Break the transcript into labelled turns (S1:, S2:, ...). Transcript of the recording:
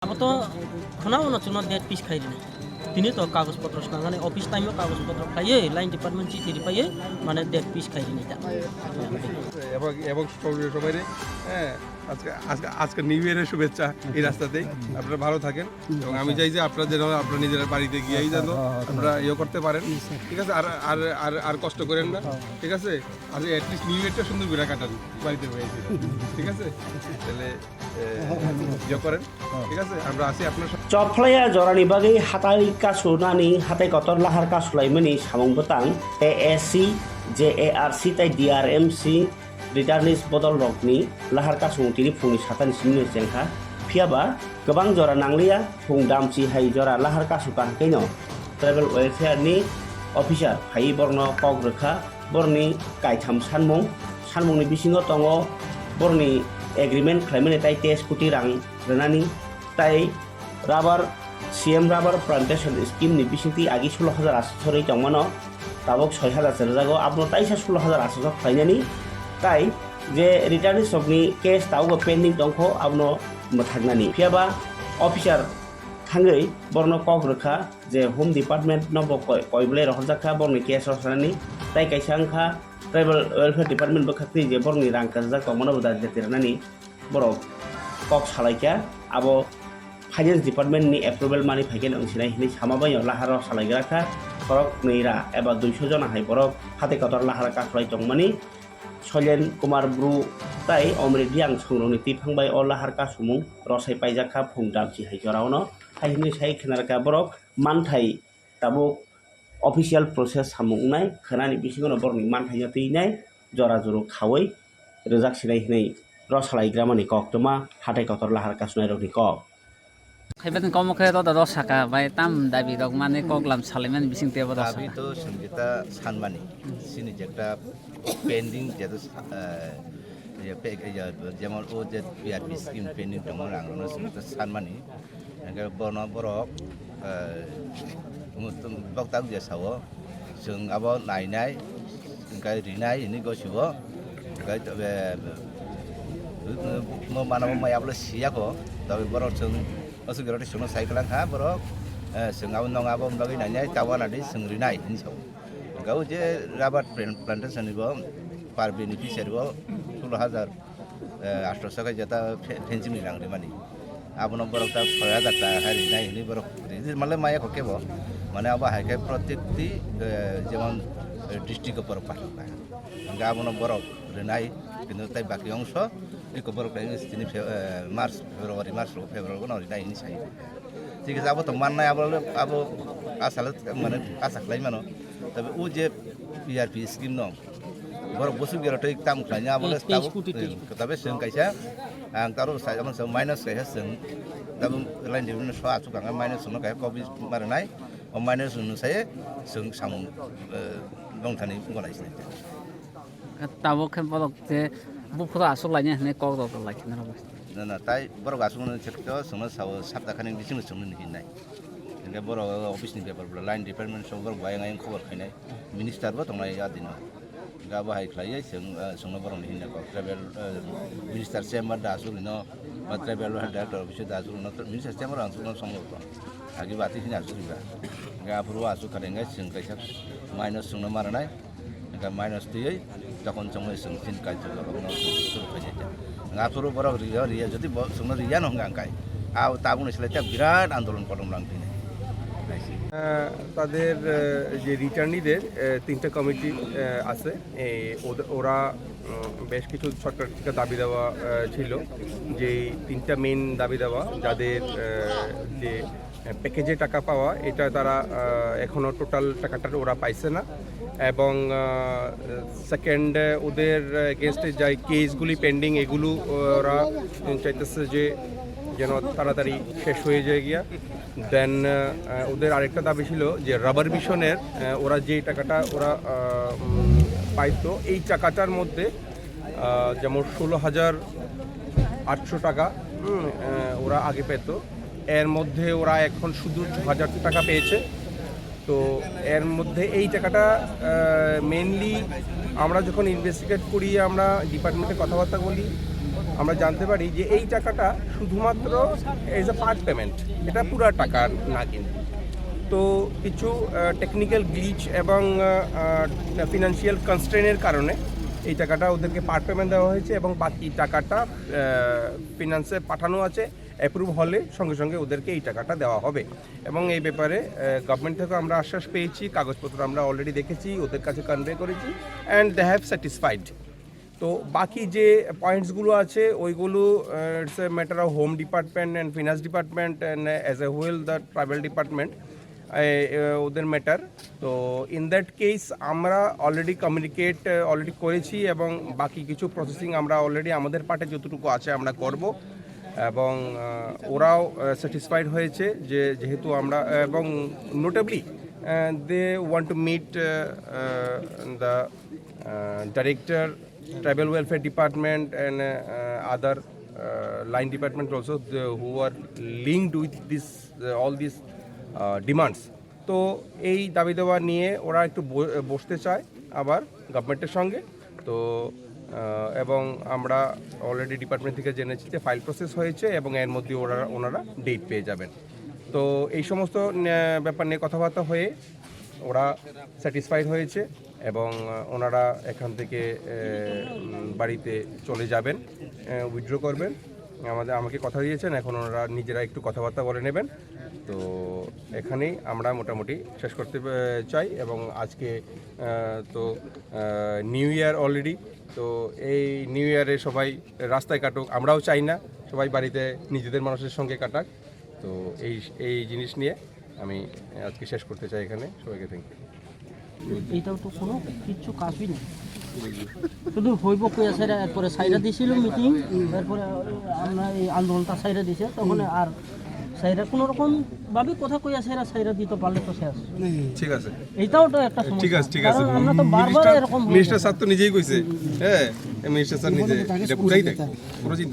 S1: अब तो खनाव न चुना डेट पिस खाइदिने दिनै त कागजपत्र नागाने अफिस टाइममा कागजपत्र खाइयो लाइन डिपार्टमेन्ट चिठि पाइयो माने डेट पिस खाइदिने ता
S2: এবং সবাই হ্যাঁ আজকে নিউ ইয়ারের শুভেচ্ছা এই রাস্তাতেই আপনারা ভালো থাকেন এবং আমি চাই যে আপনারা যেন আপনারা নিজেরা বাড়িতে গিয়েই যেন আপনারা ইয়ে করতে পারেন, ঠিক আছে? আর আর আর আর কষ্ট করেন না, ঠিক আছে? আর অ্যাটলিস্ট নিউ ইয়ারটা সুন্দর করে কাটান বাড়িতে হয়েছে, ঠিক আছে? তাহলে ইয়ে করেন, ঠিক আছে? আমরা আছি আপনার
S3: Coplaya jorani bagi hatai kasunani hatai kotor lahar kasulai meni samung betang ASC JARC tai DRMC Returnis Bodol Rokni lahar kasung tiri fungni satan sini jengka piaba kebang jora nanglia fung damci hai jora lahar kasukan kenyo travel welfare ni officer hai borno kogrekha borni kaitam sanmung ni bisingo tongo borni agreement khlaimani tai test kuti rang renani tai rubber CM rubber plantation scheme ni bisingti agi 16,800 sori tongmano tabok 6,000 jago abno taisa 16,800 khlainani tai je return stokni case tawo pending tongkho abno mathagnani phiaba officer thangei borno kogrokha je home department nobo koible rohjakha borni case rosani tai kaisa angkha tribal welfare department bokhakri je borni rang kajak tongmano boda jetirnani borok kok salaikya abo Finance Department ni approval mani phagen angsinai hini samabayo laharo salaigraka borok neira eba 200 jona hai borok hate kotor lahara kaslai tongmani Solen Kumar Bru tai omridiang songroni tipangbai o lahar kasumung rosai paijaka phungdamsi hai joraono hai hini sai khnarka borok manthai tabuk official process samungnai khanani bisingono borni manthai jatinai jora juru khawai rejak sinai hini rosalaigra koktoma hate kotor lahar kasunai rokni kok
S4: Khaibat komo khe to da saka bai tam dabi rok mane koklam saleman bising te boda
S5: dabi to Sangeeta सानमानि सिनि जेटा pending जेतो जेमन ओ जे पिआरपि scheme pending दङ रांनो संगीता सानमानि नगे बनो बरक मुतम बक्ताक जे सावो जों आबो नायनाय गाय रिनाय नि गसिबो गाय तबे mo manamo mayablo siako tabi borok जों असु गरति सुनो साइकेल खा बरक संगाव नङाबो बगै नाय टावानादि संग्रिनाय हिनसाव गाव जे राबार प्लान्टेशन निबो पार बेनिफिशियारि बो 16,800 का जता फेंसिंग नि रांगरि मानि आबनो बरक ता 6,000 ता हारि नाय नि बरक रिजिल माले माया खकेबो माने अब हाइके प्रत्येकति जेमन डिस्ट्रिक्ट बरक पाठा गाबनो बरक रेनाय किनु ताइ बाकी अंश इको बरक लाइन स्थिनि मार्च फेब्रुवारी को नरि नायनि साइ ठीक है अब तो माननाय अब आसाल माने आसा खालाय मानो तबे उ जे पीआरपी स्किम न बरक बसु गेरतै ताम खालायना अब तबे जों कायसा आं तारो साइमन जों माइनास कायसा जों तब लाइन दिबनो सो आसु गांगा माइनास न काय कबि मारनाय ओ माइनास नु साय जों साम दंथानि गलायसिनाय
S4: tabo khe bolok te bufura asulanya hne kok do lakhina ro
S5: ना ताई बरक आसुनो चेकतो संनो साव साबदाखानि बिसिनो संनो हिननाय इंगे बरक अफिसनि पेपार लाइन डिपार्टमेन्ट सबर बायनाय खबर खायनाय मिनिस्टार बो दंनाय आदिनो गा बाहाय खालाय जों संनो बरक हिननाय ट्रेभेल मिनिस्टार चेम्बार दासुलिनो बा ट्रेभेल डाइरेक्टर अफिस दासुलिनो मिनिस्टार चेम्बार आसुनो संनो आगि बाति हिना आसुलिबा गा फुरु आसु खालेंगा जों कायसा माइनास संनो मारनाय गा माइनास दियै तखन जों जों सिन कायजा लगनो सुरु खायजा ngatur borok ria jadi semua ria no ngangkai আও তাবুন সেটা বিরাট আন্দোলন কদম লাংতিনে
S2: তাদের যে রিটার্নিদের তিনটা কমিটি আছে ওরা বেশ কিছু সরকার থেকে দাবি দেওয়া ছিল যে তিনটা মেইন দাবি দেওয়া যাদের যে প্যাকেজে টাকা পাওয়া এটা তারা এখনো টোটাল টাকাটা ওরা পাইছে না এবং সেকেন্ড ওদের এগেনস্টে যে কেসগুলি পেন্ডিং এগুলো ওরা চাইতেছে যে যেন তাড়াতাড়ি শেষ হয়ে যায় গিয়া দেন ওদের আরেকটা দাবি ছিল যে রাবার মিশনের ওরা যে টাকাটা ওরা পাইতো এই টাকাটার মধ্যে যেমন 16,800 টাকা ওরা আগে পেত এর মধ্যে ওরা এখন শুধু 2,000 টাকা পেয়েছে তো এর মধ্যে এই টাকাটা মেইনলি আমরা যখন ইনভেস্টিগেট করি আমরা ডিপার্টমেন্টে কথাবার্তা বলি আমরা জানতে পারি যে এই টাকাটা শুধুমাত্র এজ এ পার্ট পেমেন্ট, এটা পুরো টাকা না কিন্তু। তো কিছু টেকনিক্যাল গ্লিচ এবং ফিনান্সিয়াল কনস্ট্রেনের কারণে এই টাকাটা ওদেরকে পার্ট পেমেন্ট দেওয়া হয়েছে এবং বাকি টাকাটা ফিনান্সে পাঠানো আছে, অ্যাপ্রুভ হলে সঙ্গে সঙ্গে ওদেরকে এই টাকাটা দেওয়া হবে। এবং এই ব্যাপারে গভর্নমেন্ট থেকে আমরা আশ্বাস পেয়েছি, কাগজপত্র আমরা অলরেডি দেখেছি, ওদের কাছে কনভে করেছি, অ্যান্ড দে হ্যাভ স্যাটিসফাইড। তো বাকি যে পয়েন্টসগুলো আছে ওইগুলো it's a matter of home department and finance department and as a whole the tribal department ওদের ম্যাটার। তো ইন দ্যাট কেস আমরা অলরেডি কমিউনিকেট অলরেডি করেছি এবং বাকি কিছু প্রসেসিং আমরা অলরেডি আমাদের পার্টে যতটুকু আছে আমরা করব এবং ওরাও স্যাটিসফাইড হয়েছে যে যেহেতু আমরা এবং notably they want to meet the director tribal welfare department and other line department also who are linked with this all these demands. তো এই দাবি দেওয়া নিয়ে ওরা একটু বসতে চায় আবার গভর্নমেন্টের সঙ্গে। তো এবং আমরা অলরেডি ডিপার্টমেন্ট থেকে জেনেছি যে ফাইল প্রসেস হয়েছে এবং এর মধ্যে ওনারা ডেট পেয়ে যাবেন। তো এই সমস্ত ব্যাপার নিয়ে কথাবার্তা হয়ে ওরা স্যাটিসফাইড হয়েছে এবং ওনারা এখান থেকে বাড়িতে চলে যাবেন, উইথড্র করবেন। আমাকে কথা দিয়েছেন, এখন ওনারা নিজেরা একটু কথাবার্তা বলে নেবেন। তো এখানেই আমরা মোটামুটি শেষ করতে চাই এবং আজকে তো নিউ ইয়ার অলরেডি, তো এই নিউ ইয়ারে সবাই রাস্তায় কাটুক, আমরাও চাই না, সবাই বাড়িতে নিজেদের মানুষের সঙ্গে কাটাক। তো এই জিনিস নিয়ে আমি আজকে শেষ করতে চাই এখানে। সবাইকে থ্যাংক ইউ।
S1: এইটাও তো কোনো কিচ্ছু কাজই নেই, শুধু হইব কইয়া সাইরা এরপরে সাইরা দিয়েছিল মিটিং, এরপরে আমরা এই আন্দোলনটা সাইরা দিছে, তখন আর সাইরা কোনো রকম ভাবে কথা কইয়া সাইরা দিতে পারলে তো শেষ।
S2: ঠিক আছে,
S1: এইটাও তো একটা সমস্যা।
S2: ঠিক আছে, ঠিক আছে।
S1: কারণ আমরা তো বারবার এরকম
S2: মিনিস্টার স্যার তো নিজেই কইছে, হ্যাঁ মিনিস্টার স্যার নিজে এটা পুরাই থাকে, পুরো চিন্তা